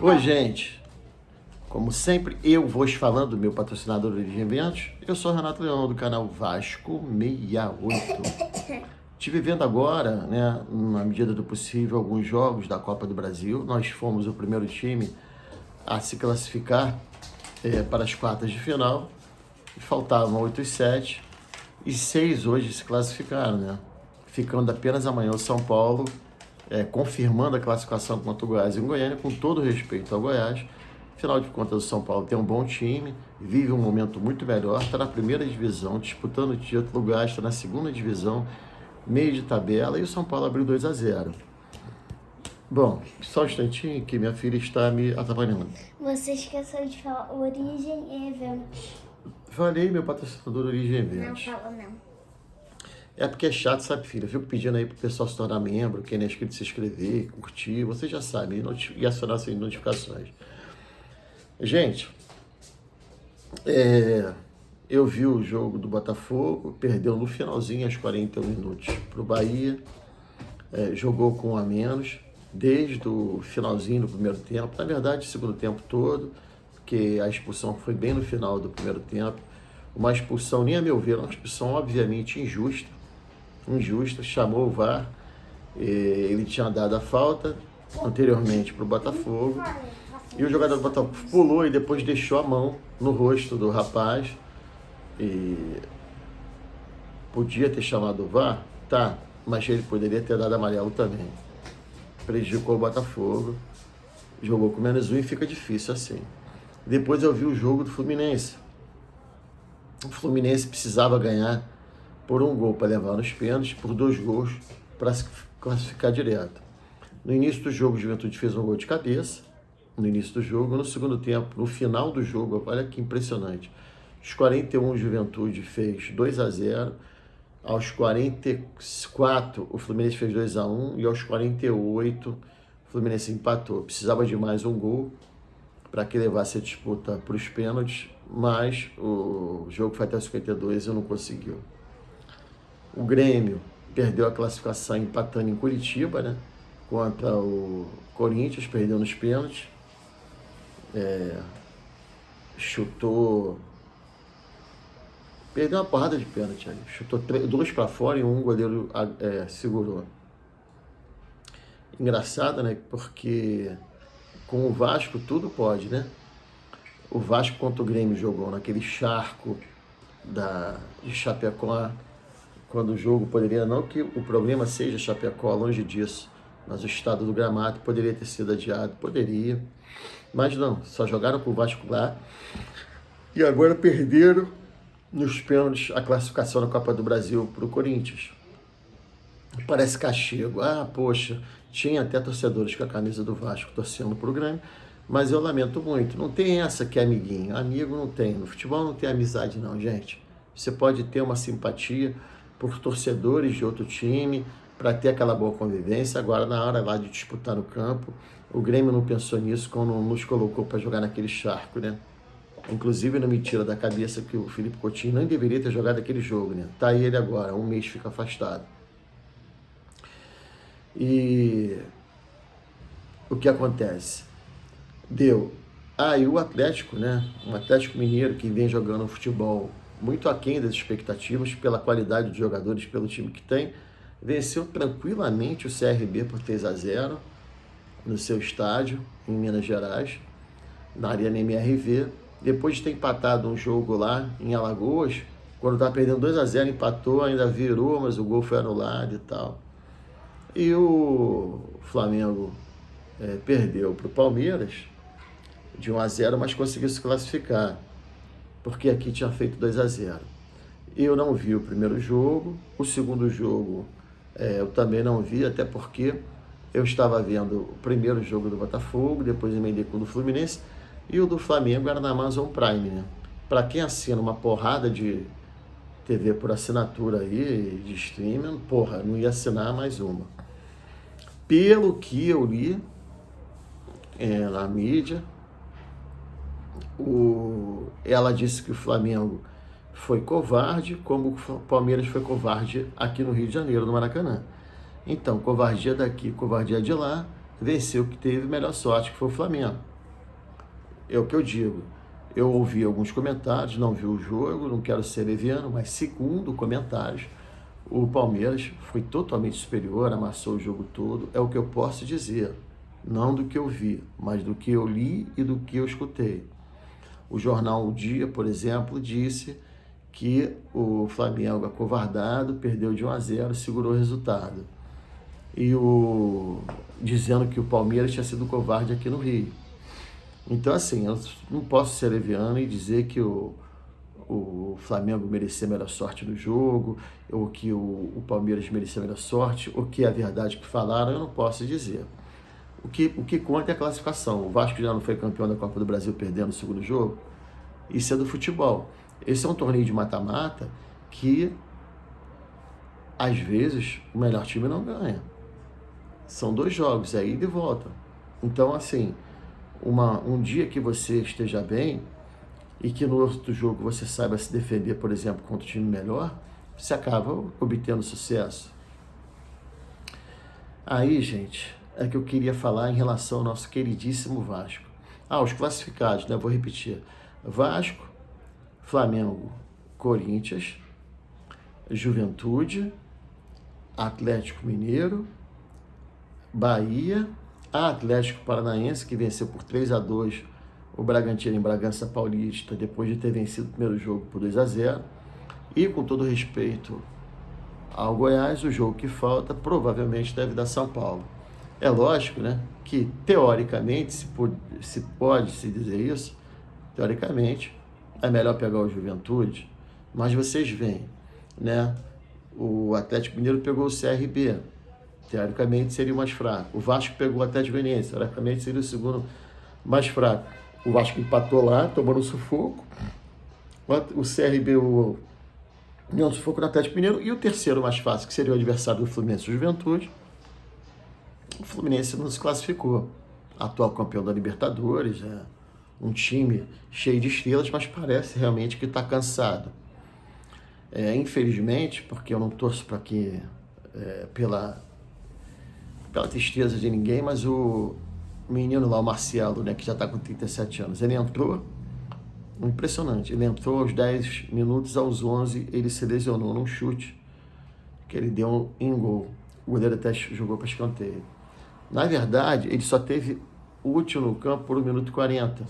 Oi, gente. Como sempre, eu vou falando, meu patrocinador Origem Eventos. Eu sou Renato Leão, do canal Vasco 68. Estive vendo agora, né, na medida do possível, alguns jogos da Copa do Brasil. Nós fomos o primeiro time a se classificar para as quartas de final. Faltavam 8 e 7. E 6 hoje se classificaram, né? Ficando apenas amanhã o São Paulo, confirmando a classificação contra o Goiás em Goiânia, com todo respeito ao Goiás. Afinal de contas, o São Paulo tem um bom time, vive um momento muito melhor, está na primeira divisão, disputando o título. O Goiás está na segunda divisão, meio de tabela, e o São Paulo abriu 2 a 0. Bom, só um instantinho que minha filha está me atrapalhando. Você esqueceu de falar Origem e Eventos. Falei, meu patrocinador Origem Não Eventos. falou não. É porque é chato, sabe, filha? Eu fico pedindo aí pro pessoal se tornar membro, quem não é inscrito se inscrever, curtir, vocês já sabem, e acionar as notificações. Gente, eu vi o jogo do Botafogo, perdeu no finalzinho, aos 41 minutos, pro Bahia, jogou com um a menos, desde o finalzinho do primeiro tempo, na verdade, o segundo tempo todo, porque a expulsão foi bem no final do primeiro tempo, uma expulsão, nem a meu ver, uma expulsão obviamente injusta, chamou o VAR, ele tinha dado a falta anteriormente para o Botafogo, e o jogador do Botafogo pulou e depois deixou a mão no rosto do rapaz, e podia ter chamado o VAR, tá, mas ele poderia ter dado amarelo também. Prejudicou o Botafogo, jogou com menos um e fica difícil assim. Depois eu vi o jogo do Fluminense. O Fluminense precisava ganhar por um gol para levar nos pênaltis, por 2 gols para se classificar direto. No início do jogo, o Juventude fez um gol de cabeça, no início do jogo. No segundo tempo, no final do jogo, olha que impressionante, aos 41 o Juventude fez 2 a 0, aos 44 o Fluminense fez 2 a 1 e aos 48 o Fluminense empatou. Precisava de mais um gol para que levasse a disputa para os pênaltis, mas o jogo foi até os 52 e não conseguiu. O Grêmio perdeu a classificação empatando em Curitiba, né? Contra o Corinthians, perdeu nos pênaltis. Perdeu uma porrada de pênalti ali. Chutou 2 para fora e um goleiro segurou. Engraçado, né? Porque com o Vasco tudo pode, né? O Vasco contra o Grêmio jogou naquele charco de Chapecó, quando o jogo poderia, não que o problema seja Chapecó, longe disso, mas o estado do gramado poderia ter sido adiado, poderia, mas não, só jogaram com o Vasco lá, e agora perderam nos pênaltis a classificação na Copa do Brasil para o Corinthians. Parece castigo. Poxa, tinha até torcedores com a camisa do Vasco torcendo para o Grêmio, mas eu lamento muito, não tem essa que é amiguinho, amigo não tem, no futebol não tem amizade não, gente. Você pode ter uma simpatia por torcedores de outro time, para ter aquela boa convivência. Agora, na hora lá de disputar no campo, o Grêmio não pensou nisso quando nos colocou para jogar naquele charco, né? Inclusive, não me tira da cabeça que o Felipe Coutinho não deveria ter jogado aquele jogo, né? Tá aí ele agora, 1 mês fica afastado. E o que acontece? E o Atlético, né? Um Atlético Mineiro que vem jogando futebol muito aquém das expectativas, pela qualidade de jogadores, pelo time que tem, venceu tranquilamente o CRB por 3 a 0 no seu estádio, em Minas Gerais, na Arena MRV. Depois de ter empatado um jogo lá em Alagoas, quando estava perdendo 2 a 0, empatou, ainda virou, mas o gol foi anulado e tal. E o Flamengo perdeu para o Palmeiras de 1 a 0, mas conseguiu se classificar, porque aqui tinha feito 2 a 0. Eu não vi o primeiro jogo, o segundo jogo eu também não vi, até porque eu estava vendo o primeiro jogo do Botafogo, depois emendei com o do Fluminense, e o do Flamengo era na Amazon Prime, né? Para quem assina uma porrada de TV por assinatura aí, de streaming, não ia assinar mais uma. Pelo que eu li na mídia, ela disse que o Flamengo foi covarde, como o Palmeiras foi covarde aqui no Rio de Janeiro, no Maracanã. Então, covardia daqui, covardia de lá, venceu o que teve melhor sorte, que foi o Flamengo. é o que eu digo. Eu ouvi alguns comentários, não vi o jogo, não quero ser leviano, mas segundo comentários, o Palmeiras foi totalmente superior, amassou o jogo todo, é o que eu posso dizer. Não do que eu vi, mas do que eu li e do que eu escutei. O jornal O Dia, por exemplo, disse que o Flamengo, acovardado, perdeu de 1-0, segurou o resultado. Dizendo que o Palmeiras tinha sido covarde aqui no Rio. Então, assim, eu não posso ser leviano e dizer que o Flamengo merecia melhor sorte no jogo, ou que o Palmeiras merecia melhor sorte, ou que é a verdade que falaram, eu não posso dizer. O que conta é a classificação. O Vasco já não foi campeão da Copa do Brasil perdendo o segundo jogo. Isso é do futebol. Esse é um torneio de mata-mata que, às vezes, o melhor time não ganha. São 2 jogos, é ida e volta. Então, assim, um dia que você esteja bem e que no outro jogo você saiba se defender, por exemplo, contra um time melhor, você acaba obtendo sucesso. Aí, gente, é que eu queria falar em relação ao nosso queridíssimo Vasco. Os classificados, né? Vou repetir. Vasco, Flamengo, Corinthians, Juventude, Atlético Mineiro, Bahia, Atlético Paranaense, que venceu por 3-2 o Bragantino em Bragança Paulista, depois de ter vencido o primeiro jogo por 2-0. E, com todo respeito ao Goiás, o jogo que falta provavelmente deve dar São Paulo. É lógico, né, que teoricamente, se pode se dizer isso, teoricamente é melhor pegar o Juventude, mas vocês veem, né, o Atlético Mineiro pegou o CRB, teoricamente seria o mais fraco. O Vasco pegou o Atlético Goianiense, teoricamente seria o segundo mais fraco. O Vasco empatou lá, tomando um sufoco. O CRB deu um sufoco no Atlético Mineiro. E o terceiro mais fácil, que seria o adversário do Fluminense, o Juventude. O Fluminense não se classificou. Atual campeão da Libertadores, um time cheio de estrelas, mas parece realmente que está cansado. Infelizmente, porque eu não torço para que pela tristeza de ninguém, mas o menino lá, o Marcelo, né, que já está com 37 anos, ele entrou, impressionante, ele entrou aos 10 minutos, aos 11, ele se lesionou num chute que ele deu em gol. O goleiro até jogou para escanteio. Na verdade, ele só teve útil no campo por 1 minuto e 40.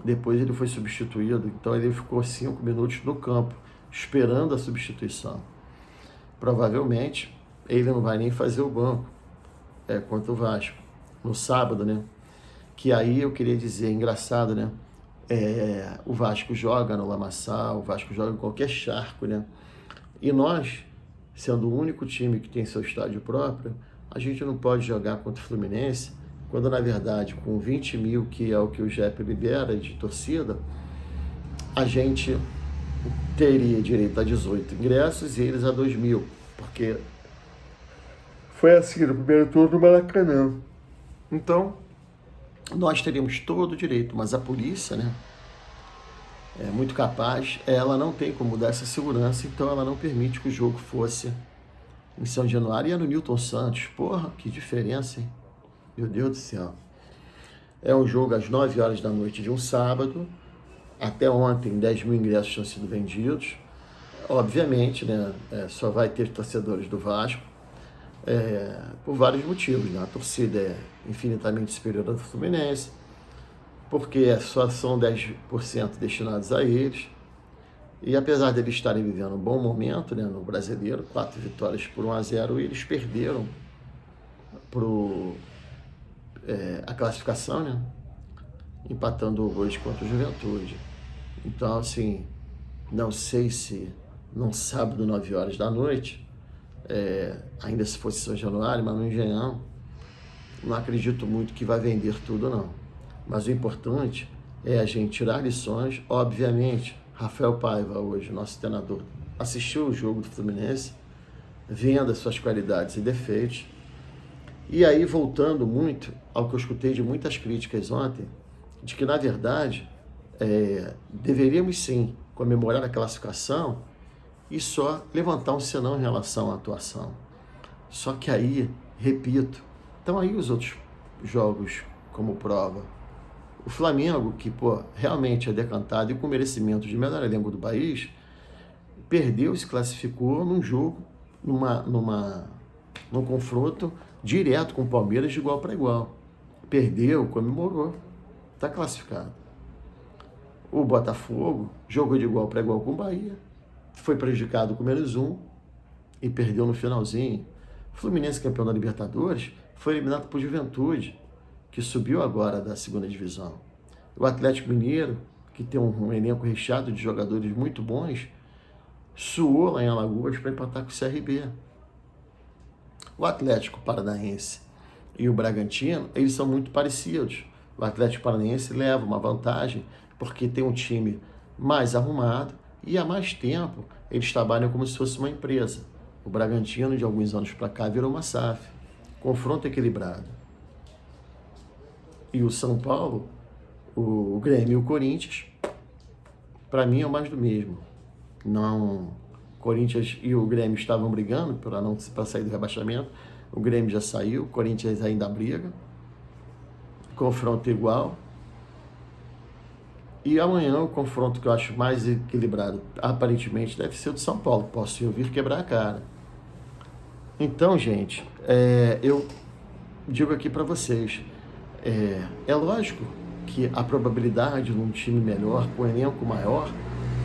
Depois ele foi substituído, então ele ficou 5 minutos no campo, esperando a substituição. Provavelmente, ele não vai nem fazer o banco contra o Vasco, no sábado, né? Que aí eu queria dizer, engraçado, né? O Vasco joga no Lamaçal, o Vasco joga em qualquer charco, né? E nós, sendo o único time que tem seu estádio próprio, a gente não pode jogar contra o Fluminense, quando na verdade com 20 mil, que é o que o JEP libera de torcida, a gente teria direito a 18 ingressos e eles a 2 mil, porque foi assim no primeiro turno do Maracanã. Então, nós teríamos todo o direito, mas a polícia, né, é muito capaz, ela não tem como dar essa segurança, então ela não permite que o jogo fosse em São Januário e é no Newton Santos. Porra, que diferença, hein? Meu Deus do céu. É um jogo às 9 horas da noite de um sábado. Até ontem, 10 mil ingressos tinham sido vendidos. Obviamente, né, só vai ter torcedores do Vasco, por vários motivos, né? A torcida é infinitamente superior à do Fluminense, porque só são 10% destinados a eles. E apesar de eles estarem vivendo um bom momento, né, no Brasileiro, 4 vitórias por 1-0, eles perderam a classificação, né, empatando hoje contra o Juventude. Então, assim, não sei se num sábado, 9 horas da noite, ainda se fosse São Januário, mas no Engenhão, não acredito muito que vai vender tudo, não. Mas o importante é a gente tirar lições. Obviamente, Rafael Paiva, hoje, nosso treinador, assistiu o jogo do Fluminense, vendo as suas qualidades e defeitos. E aí, voltando muito ao que eu escutei de muitas críticas ontem, de que, na verdade, deveríamos sim comemorar a classificação e só levantar um senão em relação à atuação. Só que aí, repito, estão aí os outros jogos como prova. O Flamengo, que realmente é decantado e com merecimento de melhor elenco do país, perdeu e se classificou num jogo, num confronto direto com o Palmeiras de igual para igual. Perdeu, comemorou, está classificado. O Botafogo jogou de igual para igual com o Bahia, foi prejudicado com -1 e perdeu no finalzinho. O Fluminense, campeão da Libertadores, foi eliminado por Juventude, que subiu agora da segunda divisão. O Atlético Mineiro, que tem um elenco recheado de jogadores muito bons, suou lá em Alagoas para empatar com o CRB. O Atlético Paranaense e o Bragantino, eles são muito parecidos. O Atlético Paranaense leva uma vantagem porque tem um time mais arrumado e há mais tempo eles trabalham como se fosse uma empresa. O Bragantino, de alguns anos para cá, virou uma SAF. Confronto equilibrado. E o São Paulo, o Grêmio e o Corinthians, para mim é o mais do mesmo. Não, Corinthians e o Grêmio estavam brigando para sair do rebaixamento. O Grêmio já saiu, o Corinthians ainda briga. Confronto igual. E amanhã o confronto que eu acho mais equilibrado, aparentemente, deve ser o de São Paulo. Posso ouvir quebrar a cara. Então, gente, eu digo aqui para vocês, é lógico que a probabilidade de um time melhor, com um elenco maior,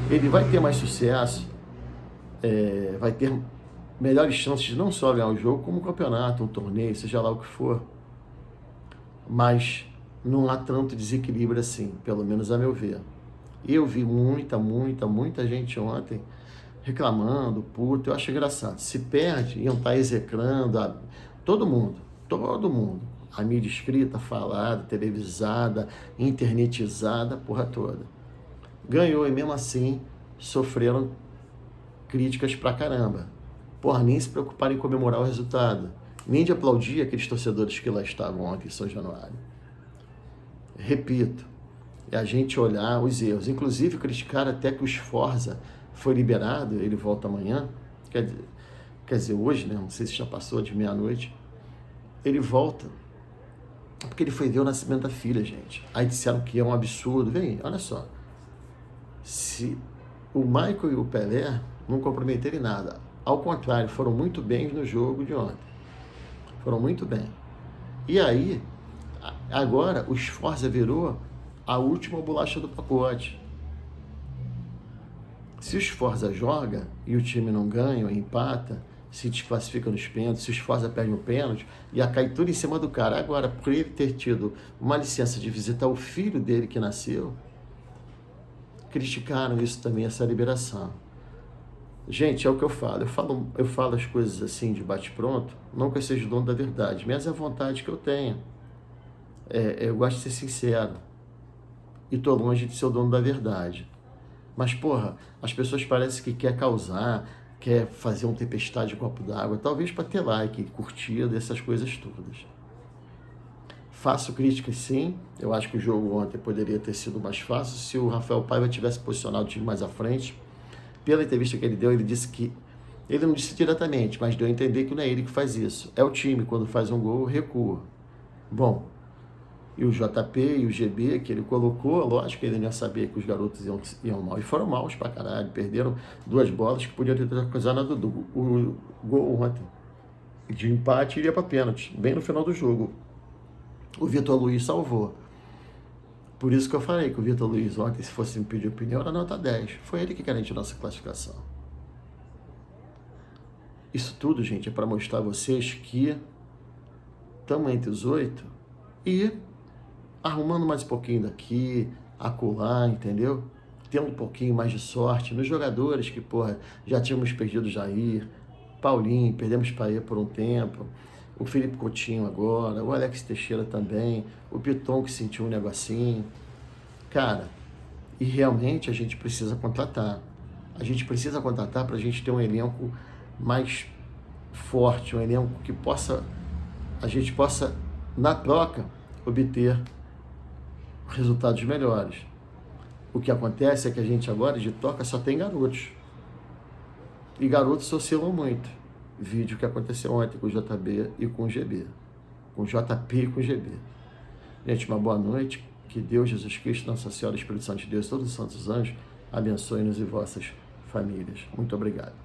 ele vai ter mais sucesso, vai ter melhores chances de não só ganhar o jogo, como um campeonato, um torneio, seja lá o que for. Mas não há tanto desequilíbrio assim, pelo menos a meu ver. Eu vi muita gente ontem reclamando, puto, eu acho engraçado. Se perde, iam estar execrando todo mundo. A mídia escrita, falada, televisada, internetizada, porra toda. Ganhou e mesmo assim sofreram críticas pra caramba. Porra, nem se preocuparam em comemorar o resultado. Nem de aplaudir aqueles torcedores que lá estavam ontem em São Januário. Repito, é a gente olhar os erros. Inclusive, criticaram até que o Sforza foi liberado, ele volta amanhã. Quer dizer, hoje, né? Não sei se já passou de meia-noite. Ele volta porque ele foi ver o nascimento da filha, gente. Aí disseram que é um absurdo. Vem, olha só. Se o Michael e o Pelé não comprometerem nada, ao contrário, foram muito bem no jogo de ontem. Foram muito bem. E aí, agora, o Sforza virou a última bolacha do pacote. Se o Sforza joga e o time não ganha, empata, se desclassifica nos pênaltis, se o Sforza perde um pênalti, ia cair tudo em cima do cara. Agora, por ele ter tido uma licença de visitar o filho dele que nasceu, criticaram isso também, essa liberação. Gente, é o que eu falo. Eu falo as coisas assim de bate-pronto, não que eu seja o dono da verdade, mas é a vontade que eu tenho. Eu gosto de ser sincero. E tô longe de ser o dono da verdade. Mas, porra, as pessoas parecem que quer causar, quer fazer uma tempestade de copo d'água, talvez para ter like, curtida, essas coisas todas. Faço críticas sim, eu acho que o jogo ontem poderia ter sido mais fácil se o Rafael Paiva tivesse posicionado o time mais à frente. Pela entrevista que ele deu, ele disse que, ele não disse diretamente, mas deu a entender que não é ele que faz isso. É o time, quando faz um gol, recua. Bom, e o JP e o GB que ele colocou, lógico que ele não ia saber que os garotos iam mal. E foram maus pra caralho, perderam 2 bolas que podiam ter acusado o gol ontem. De empate iria pra pênalti, bem no final do jogo. O Vitor Luiz salvou. Por isso que eu falei que o Vitor Luiz ontem, se fosse me pedir opinião, era nota 10. Foi ele que garantiu nossa classificação. Isso tudo, gente, é para mostrar a vocês que estamos entre os 8 e arrumando mais um pouquinho daqui, acolá, entendeu? Tendo um pouquinho mais de sorte nos jogadores que, porra, já tínhamos perdido o Jair, Paulinho, perdemos Paê por um tempo, o Felipe Coutinho agora, o Alex Teixeira também, o Piton que sentiu um negocinho. Cara, e realmente a gente precisa contratar. A gente precisa contratar para a gente ter um elenco mais forte, um elenco que a gente possa, na troca, obter resultados melhores. O que acontece é que a gente agora, de toca, só tem garotos. E garotos oscilam muito. Vídeo que aconteceu ontem com o JB e com o GB. Com o JP e com o GB. Gente, uma boa noite. Que Deus, Jesus Cristo, Nossa Senhora, Espírito Santo de Deus, todos os santos anjos, abençoe-nos e vossas famílias. Muito obrigado.